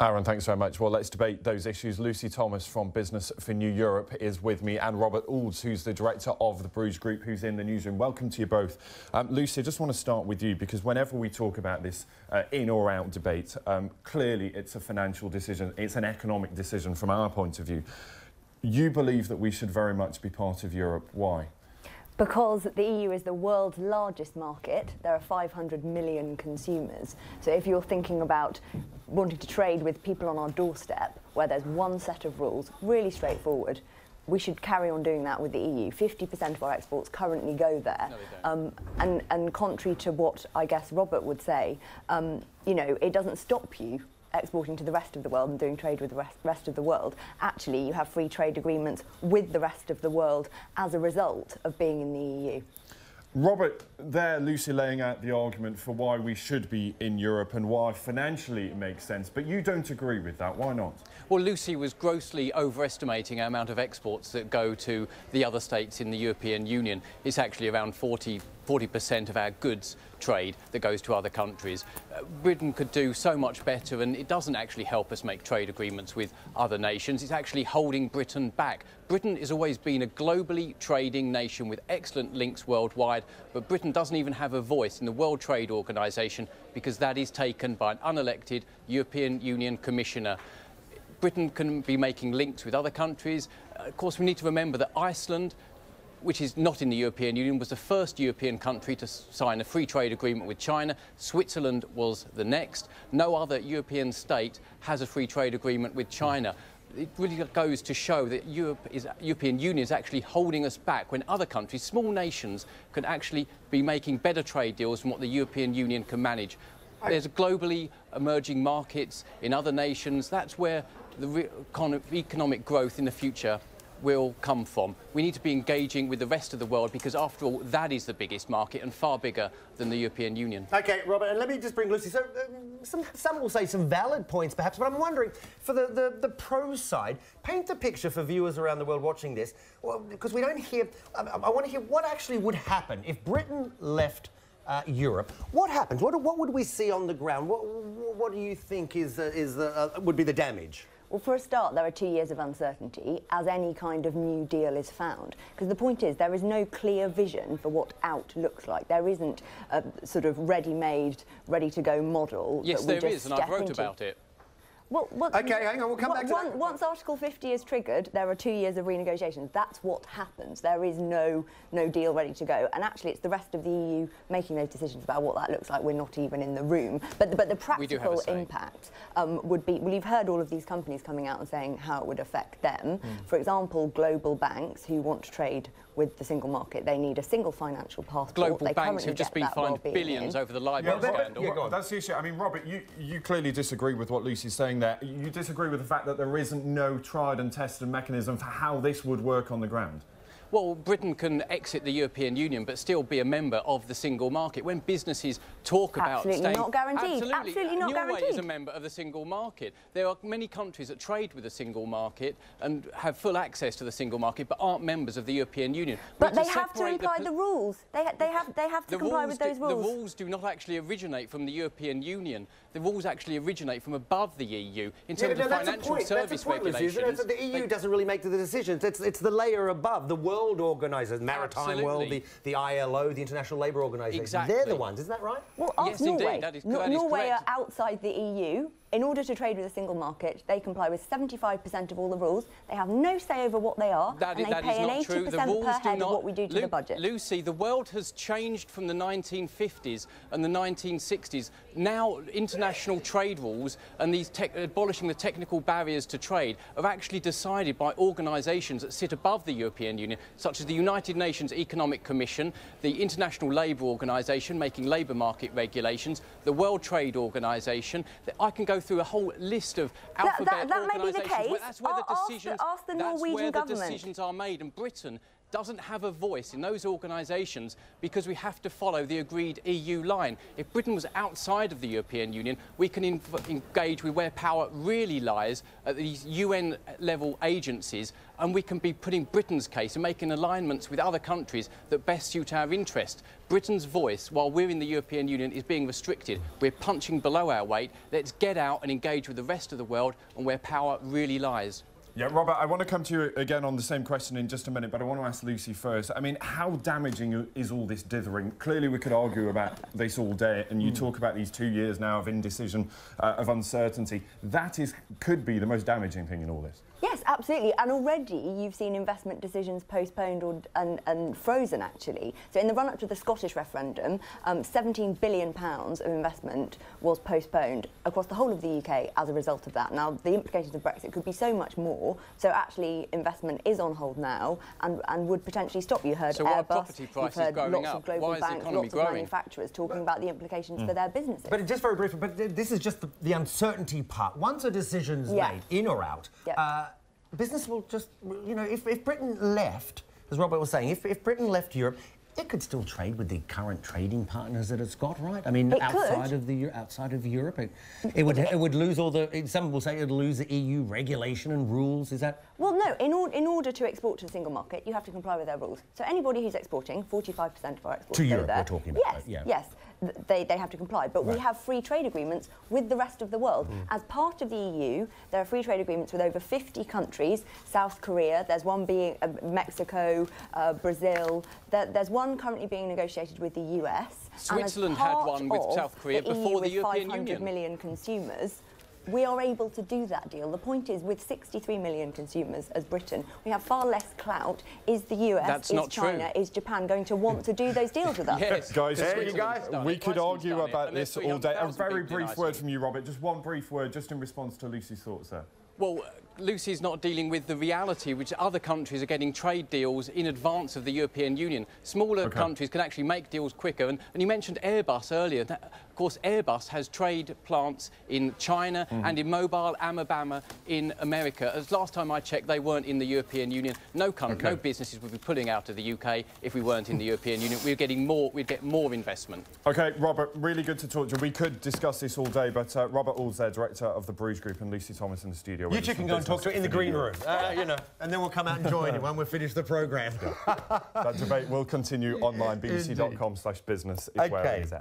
Aaron, thanks very much. Well, let's debate those issues. Lucy Thomas from Business for New Europe is with me, and Robert Olds, who's the director of the Bruges Group, who's in the newsroom. Welcome to you both. Lucy, I just want to start with you, because whenever we talk about this in or out debate, clearly it's a financial decision, it's an economic decision from our point of view. You believe that we should very much be part of Europe. Why? Because the EU is the world's largest market. There are 500 million consumers. So if you're thinking about wanting to trade with people on our doorstep, where there's one set of rules, really straightforward, we should carry on doing that with the EU. 50% of our exports currently go there. No, they don't. And contrary to what I guess Robert would say, you know, it doesn't stop you exporting to the rest of the world and doing trade with the rest of the world. Actually, you have free trade agreements with the rest of the world as a result of being in the EU. Robert, there, Lucy laying out the argument for why we should be in Europe and why financially it makes sense, but you don't agree with that. Why not? Well, Lucy was grossly overestimating our amount of exports that go to the other states in the European Union. It's actually around 40% of our goods trade that goes to other countries. Britain could do so much better, and it doesn't actually help us make trade agreements with other nations. It's actually holding Britain back. Britain has always been a globally trading nation with excellent links worldwide, but Britain doesn't even have a voice in the World Trade Organization because that is taken by an unelected European Union Commissioner. Britain can be making links with other countries. Of course, we need to remember that Iceland, which is not in the European Union, was the first European country to sign a free trade agreement with China. Switzerland was the next. No other European state has a free trade agreement with China. It really goes to show that European Union is actually holding us back when other countries, small nations, can actually be making better trade deals than what the European Union can manage. There's globally emerging markets in other nations. That's where the economic growth in the future will come from. We need to be engaging with the rest of the world because, after all, that is the biggest market and far bigger than the European Union. OK, Robert, and let me just bring Lucy. So some will say some valid points, perhaps, but I'm wondering, for the pro side, paint the picture for viewers around the world watching this, because we don't hear... I want to hear what actually would happen if Britain left Europe. What happens? What would we see on the ground? What do you think would be the damage? Well, for a start, there are 2 years of uncertainty as any kind of new deal is found. Because the point is, there is no clear vision for what out looks like. There isn't a sort of ready-made, ready-to-go model. Yes, there is, and I wrote about it. Well, OK, hang on, we'll come back to that. Once Article 50 is triggered, there are 2 years of renegotiations. That's what happens. There is no deal ready to go. And actually, it's the rest of the EU making those decisions about what that looks like. We're not even in the room. But the practical impact would be... Well, you've heard all of these companies coming out and saying how it would affect them. For example, global banks who want to trade with the single market, they need a single financial passport. Global banks have just been fined billions over the LIBOR scandal. Yeah, that's the issue. I mean, Robert, you clearly disagree with what Lucy's saying there. You disagree with the fact that there isn't no tried and tested mechanism for how this would work on the ground. Well, Britain can exit the European Union but still be a member of the single market. When businesses talk about staying... Absolutely not guaranteed. Absolutely not guaranteed. Norway is a member of the single market. There are many countries that trade with the single market and have full access to the single market but aren't members of the European Union. But they have to imply the rules. They have to comply with those rules. The rules do not actually originate from the European Union. The rules actually originate from above the EU in terms of financial service regulations. The EU doesn't really make the decisions. It's the layer above, the world organisers, maritime world, the ILO, the International Labour Organisation. Exactly. They're the ones, isn't that right? Well, ask Norway. Indeed. That is Norway correct. are outside the EU. In order to trade with a single market, they comply with 75% of all the rules. They have no say over what they are, and they pay an 80% per head of what we do to the budget. Lucy, the world has changed from the 1950s and the 1960s. Now, international trade rules and these abolishing the technical barriers to trade are actually decided by organisations that sit above the European Union, such as the United Nations Economic Commission, the International Labour Organisation, making labour market regulations, the World Trade Organisation. I can go through a whole list of alphabet that may be the case. That's where the decisions, ask the Norwegian government. Decisions are made, and Britain doesn't have a voice in those organisations because we have to follow the agreed EU line. If Britain was outside of the European Union, we can engage with where power really lies at these UN-level agencies, and we can be putting Britain's case and making alignments with other countries that best suit our interest. Britain's voice, while we're in the European Union, is being restricted. We're punching below our weight. Let's get out and engage with the rest of the world and where power really lies. Yeah, Robert, I want to come to you again on the same question in just a minute, but I want to ask Lucy first. I mean, how damaging is all this dithering? Clearly, we could argue about this all day, and you talk about these 2 years now of indecision, of uncertainty. That could be the most damaging thing in all this. Yes, absolutely. And already you've seen investment decisions postponed and frozen, actually. So in the run-up to the Scottish referendum, £17 billion of investment was postponed across the whole of the UK as a result of that. Now, the implications of Brexit could be so much more. So actually, investment is on hold now and would potentially stop. You heard Airbus, property prices you've heard going lots up? of global banks, lots of manufacturers talking about the implications for their businesses. But just very briefly, but this is just the uncertainty part. Once a decision's made, in or out, business will just, you know, if Britain left, as Robert was saying, if Britain left Europe, it could still trade with the current trading partners that it's got, right? I mean, outside of Europe, it would lose all the. Some will say it'll lose the EU regulation and rules. Is that? Well, no. In order to export to the single market, you have to comply with their rules. So anybody who's exporting, 45% of our exports to go Europe, there. we're talking about. Yes. They have to comply. But we have free trade agreements with the rest of the world. As part of the EU, there are free trade agreements with over 50 countries. South Korea, there's one being Mexico, Brazil. There's one currently being negotiated with the US. Switzerland had one with South Korea before the European Union. 500 million consumers. We are able to do that deal. The point is, with 63 million consumers as Britain, we have far less clout. Is the US, is China, is Japan going to want to do those deals with us? Yes, guys, we could could argue about this all day. A very brief word from you, Robert. Just one brief word, just in response to Lucy's thoughts there. Well, Lucy's not dealing with the reality which other countries are getting trade deals in advance of the European Union. Smaller countries can actually make deals quicker. And you mentioned Airbus earlier. Of course, Airbus has trade plants in China and in Mobile, Alabama, in America. As last time I checked, they weren't in the European Union. No businesses would be pulling out of the UK if we weren't in the European Union. We'd get more investment. OK, Robert, really good to talk to you. We could discuss this all day, but Robert Alls there, director of the Bruce Group, and Lucy Thomas in the studio. You two can go and talk to it in the green room, you know, and then we'll come out and join you when we've finished the programme. That debate will continue online. bbc.com/business is where it is at.